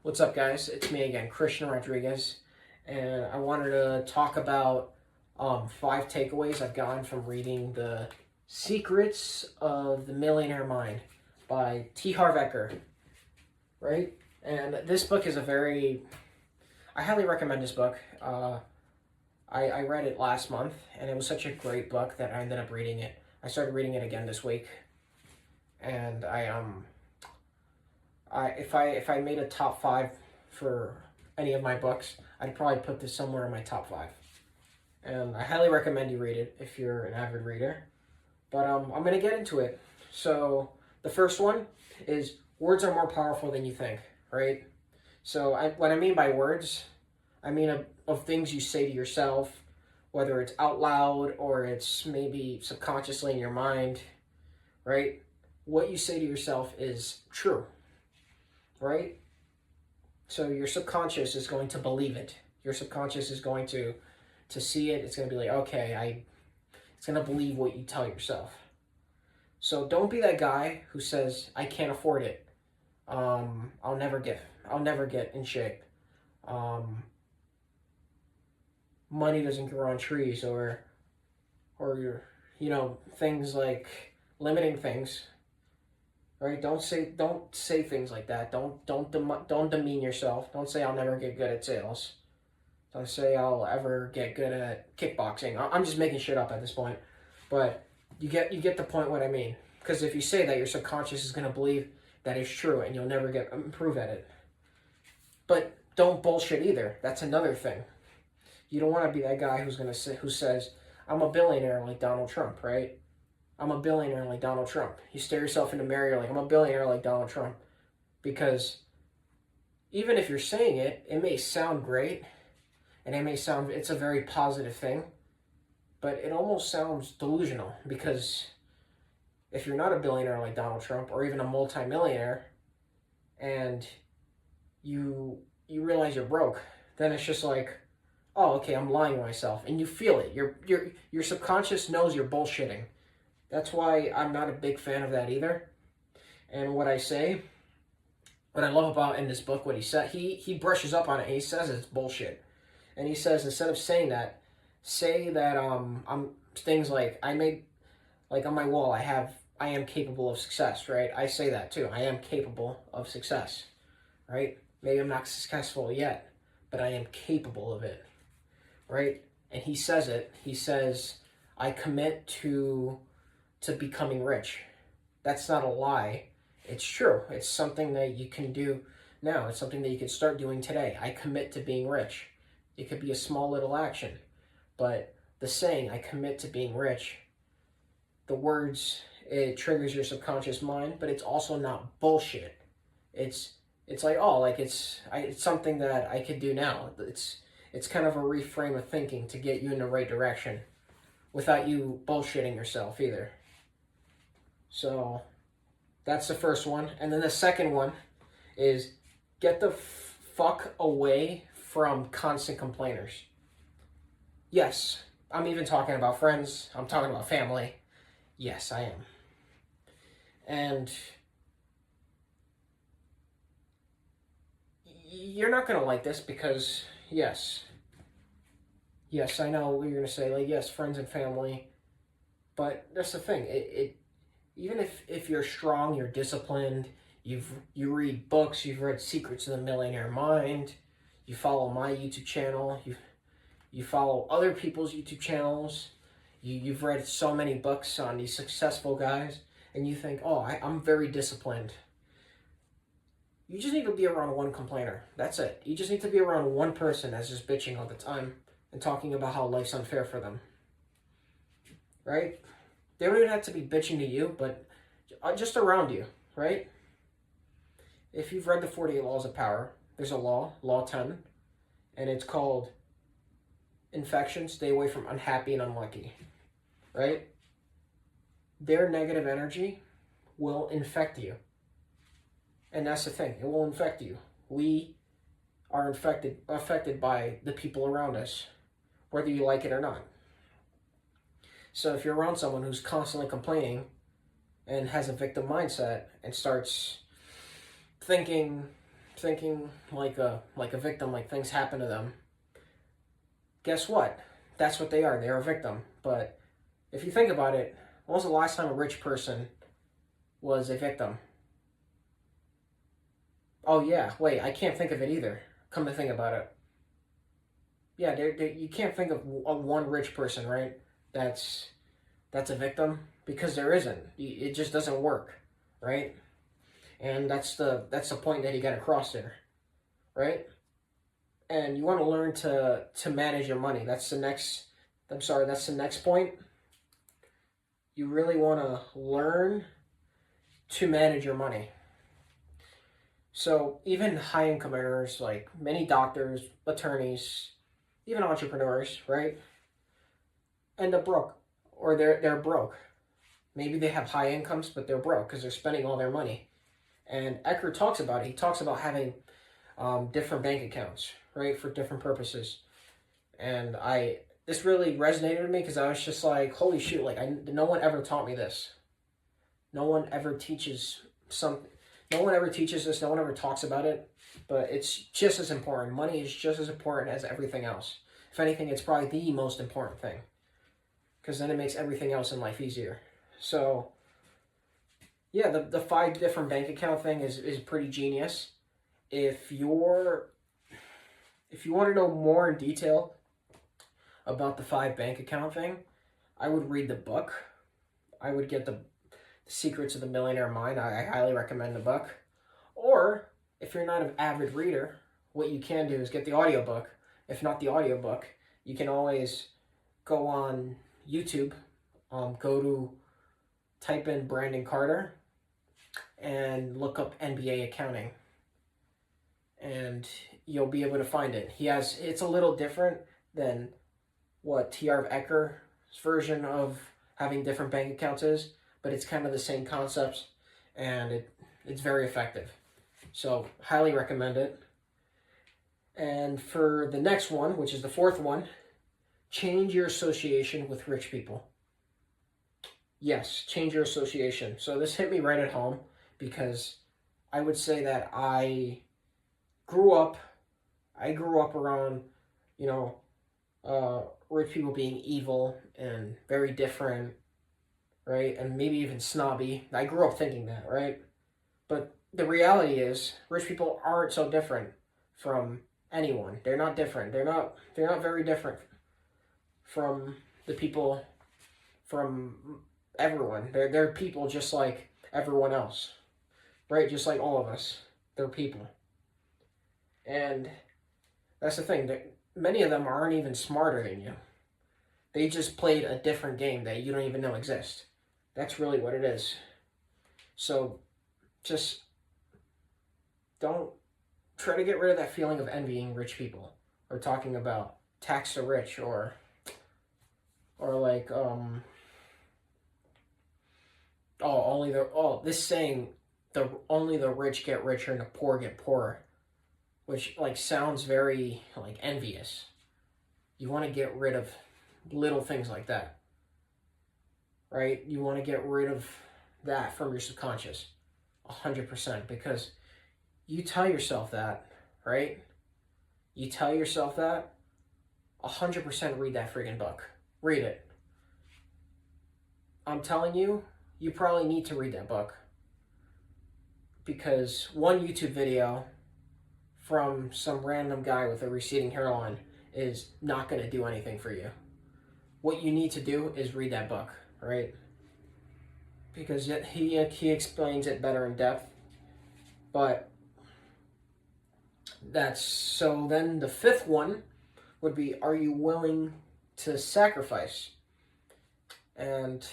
What's up, guys? It's me again, Christian Rodriguez, and I wanted to talk about 5 takeaways I've gotten from reading The Secrets of the Millionaire Mind by T. Harv Eker, right? And this book is I highly recommend this book. I read it last month, and it was such a great book that I ended up reading it. I started reading it again this week, and if I made a top 5 for any of my books, I'd probably put this somewhere in my top 5. And I highly recommend you read it if you're an avid reader. But I'm gonna get into it. So the first one is words are more powerful than you think, right? So what I mean by words, I mean of things you say to yourself, whether it's out loud or it's maybe subconsciously in your mind, right? What you say to yourself is true, right? So your subconscious is going to believe it. Your subconscious is going to see it. It's going to be like, okay, it's going to believe what you tell yourself. So don't be that guy who says, I can't afford it. I'll never get in shape. Money doesn't grow on trees, or things like limiting things. Right? Don't say things like that. Don't demean yourself. Don't say I'll never get good at sales. Don't say I'll ever get good at kickboxing. I'm just making shit up at this point, but you get the point what I mean. Because if you say that, your subconscious is gonna believe that is true, and you'll never improve at it. But don't bullshit either. That's another thing. You don't want to be that guy who says I'm a billionaire like Donald Trump, right? I'm a billionaire like Donald Trump. You stare yourself in the mirror, you're like, I'm a billionaire like Donald Trump. Because even if you're saying it, it may sound great, and it's a very positive thing, but it almost sounds delusional, because if you're not a billionaire like Donald Trump, or even a multimillionaire, and you realize you're broke, then it's just like, oh, okay, I'm lying to myself, and you feel it. Your subconscious knows you're bullshitting. That's why I'm not a big fan of that either. And what I love about in this book, what he said, he brushes up on it, and he says it's bullshit. And he says, instead of saying that, say that I'm things like like on my wall, I am capable of success, right? I say that too. I am capable of success, right? Maybe I'm not successful yet, but I am capable of it, right? And he says it. He says, I commit to becoming rich. That's not a lie. It's true. It's something that you can do now. It's something that you can start doing today. I commit to being rich. It could be a small little action. But the saying, I commit to being rich, the words, it triggers your subconscious mind, but it's also not bullshit. It's like, oh, like it's something that I could do now. It's kind of a reframe of thinking to get you in the right direction without you bullshitting yourself either. So that's the first one. And then the second one is get the fuck away from constant complainers. Yes, I'm even talking about friends. I'm talking about family. Yes, I am. And you're not going to like this because, yes, I know what you're going to say. Like, yes, friends and family. But that's the thing. Even if you're strong, you're disciplined, you read books, you've read Secrets of the Millionaire Mind, you follow my YouTube channel, you follow other people's YouTube channels, you've read so many books on these successful guys, and you think, oh, I'm very disciplined. You just need to be around one complainer. That's it. You just need to be around one person that's just bitching all the time and talking about how life's unfair for them. Right? They don't even have to be bitching to you, but just around you, right? If you've read the 48 Laws of Power, there's a law 10, and it's called infection, stay away from unhappy and unlucky, right? Their negative energy will infect you. And that's the thing, it will infect you. We are affected by the people around us, whether you like it or not. So if you're around someone who's constantly complaining and has a victim mindset and starts thinking thinking like a victim, like things happen to them. Guess what? That's what they are. They're a victim. But if you think about it, when was the last time a rich person was a victim? Oh yeah, wait, I can't think of it either. Come to think about it. Yeah, you can't think of one rich person, right? That's that's a victim because there isn't. It just doesn't work, right? And that's the point that he got across there, right? And you want to learn to manage your money. That's the next. I'm sorry. That's the next point. You really want to learn to manage your money. So even high income earners, like many doctors, attorneys, even entrepreneurs, right, end up broke, or they're broke. Maybe they have high incomes, but they're broke because they're spending all their money. And Eckert talks about it. He talks about having different bank accounts, right, for different purposes. And this really resonated with me because I was just like, holy shoot, like no one ever taught me this. No one ever teaches some. No one ever teaches this. No one ever talks about it. But it's just as important. Money is just as important as everything else. If anything, it's probably the most important thing because then it makes everything else in life easier. So yeah, the 5 different bank account thing is pretty genius. If if you want to know more in detail about the 5 bank account thing, I would read the book. I would get the Secrets of the Millionaire Mind. I highly recommend the book. Or if you're not an avid reader, what you can do is get the audiobook. If not the audiobook, you can always go on YouTube, type in Brandon Carter and look up NBA accounting. And you'll be able to find it. It's a little different than what T.R. Ecker's version of having different bank accounts is, but it's kind of the same concepts, and it's very effective. So highly recommend it. And for the next one, which is the 4th one, change your association with rich people. Yes, change your association. So this hit me right at home because I would say that I grew up around, rich people being evil and very different, right? And maybe even snobby. I grew up thinking that, right? But the reality is, rich people aren't so different from anyone. They're not different. They're not very different from the people, from everyone. They're people just like everyone else, right? Just like all of us. They're people. And that's the thing. Many of them aren't even smarter than you. They just played a different game that you don't even know exists. That's really what it is. So just don't try to get rid of that feeling of envying rich people or talking about tax the rich or like this saying, the only the rich get richer and the poor get poorer, which like sounds very like envious. You want to get rid of little things like that, right? You want to get rid of that from your subconscious 100%, because you tell yourself that, right? You tell yourself that 100%. Read that freaking book. Read it. I'm telling you, you probably need to read that book, because one YouTube video from some random guy with a receding hairline is not going to do anything for you. What you need to do is read that book, right? Because he explains it better in depth. But so then the 5th one would be, are you willing to sacrifice? And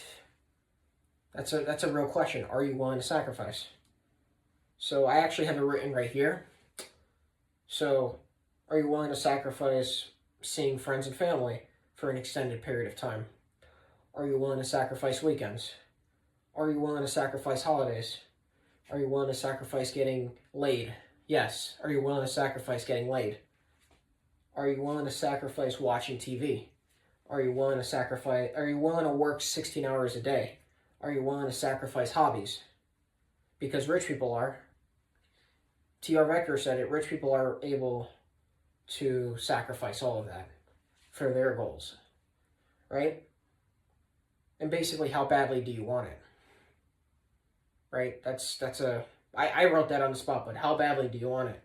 that's a real question. Are you willing to sacrifice? So I actually have it written right here. So, are you willing to sacrifice seeing friends and family for an extended period of time? Are you willing to sacrifice weekends? Are you willing to sacrifice holidays? Are you willing to sacrifice getting laid? Yes. Are you willing to sacrifice getting laid? Are you willing to sacrifice watching TV? Are you willing to work 16 hours a day? Are you willing to sacrifice hobbies? Because rich people are. T.R. Becker said it, rich people are able to sacrifice all of that for their goals, right? And basically, how badly do you want it, right? I wrote that on the spot, but how badly do you want it?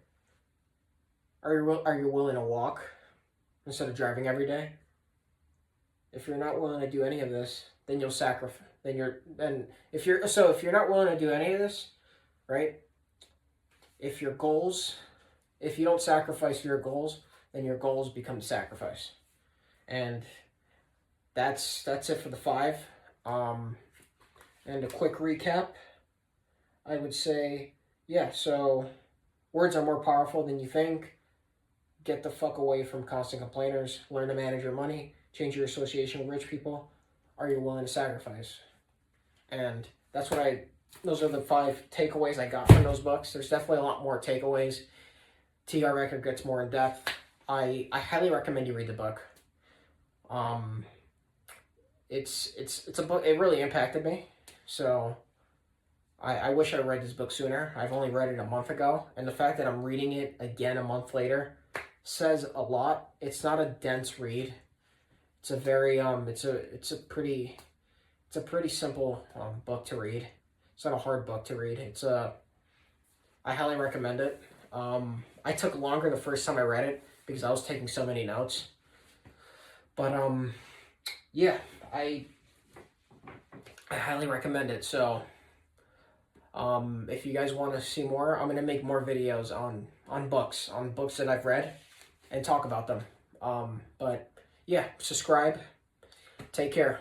Are you willing to walk instead of driving every day? If you're not willing to do any of this, then you'll sacrifice. If you're not willing to do any of this, right? If you don't sacrifice your goals, then your goals become sacrifice. And that's it for the 5. And a quick recap, I would say, yeah, so words are more powerful than you think. Get the fuck away from constant complainers. Learn to manage your money. Change your association with rich people. Are you willing to sacrifice? And those are the 5 takeaways I got from those books. There's definitely a lot more takeaways. T.R. Becker gets more in depth. I highly recommend you read the book. It's a book, it really impacted me. So I wish I read this book sooner. I've only read it a month ago, and the fact that I'm reading it again a month later says a lot. It's not a dense read. It's a very it's a pretty simple book to read. It's not a hard book to read. I highly recommend it. I took longer the first time I read it because I was taking so many notes. But yeah, I highly recommend it. So if you guys want to see more, I'm gonna make more videos on books that I've read and talk about them. But yeah, subscribe. Take care.